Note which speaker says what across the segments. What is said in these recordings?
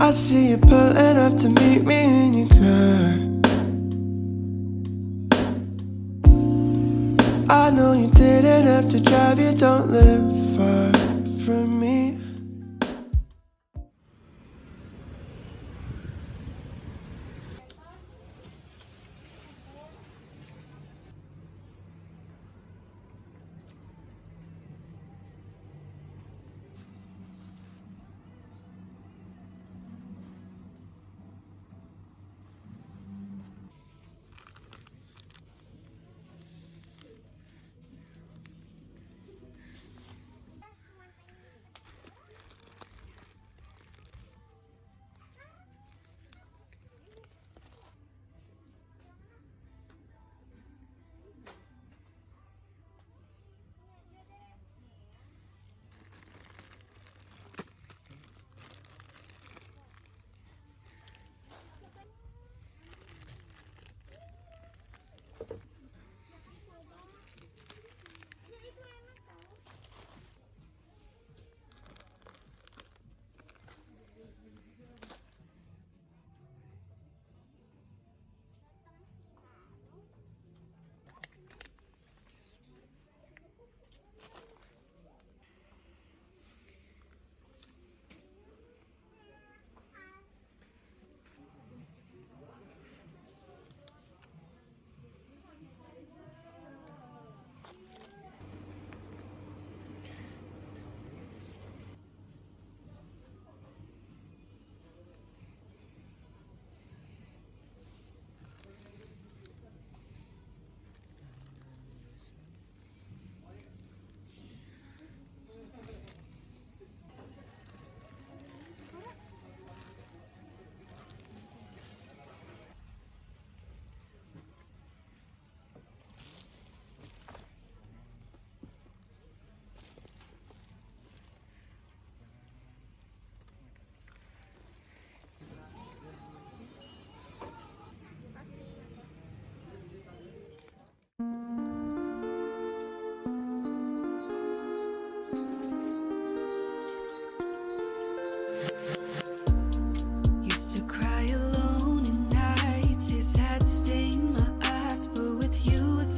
Speaker 1: I see you pulling up to meet me in your car. I know you didn't have to drive, you don't live far from me.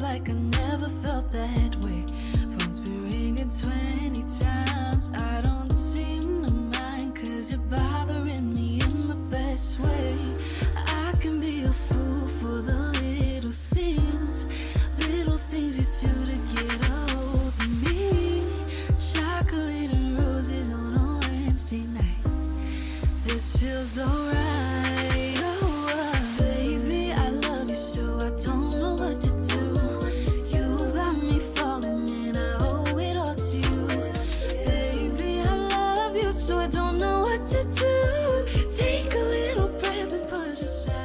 Speaker 2: Like I never felt that way. Phone's been ringing 20 times. I don't seem to mind, cause you're bothering me in the best way. I can be a fool for the little things you do to get a hold of me. Chocolate and roses on a Wednesday night. This feels alright. Oh, baby, I love you so I don't know what to do. So I don't know what to do. Take a little breath and push aside.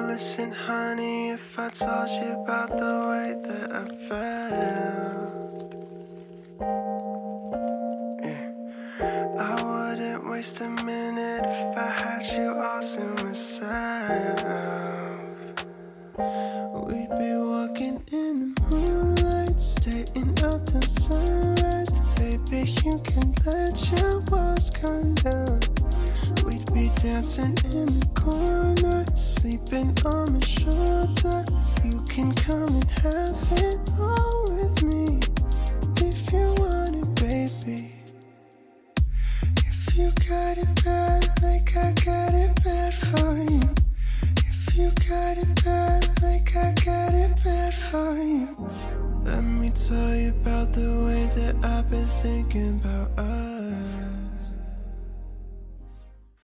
Speaker 1: Listen, honey, if I told you about the way that I felt, yeah, I wouldn't waste a minute if I had you all to myself. We'd be walking in the moonlight, staying up till sunrise. Baby, you can let your walls come down. We'd be dancing in the corner, sleeping on my shoulder. You can come and have it all with me if you want it, baby. If you got it bad like I got it bad for you. If you got it bad like I got it bad for you. Let me tell you about the way that I've been thinking about us.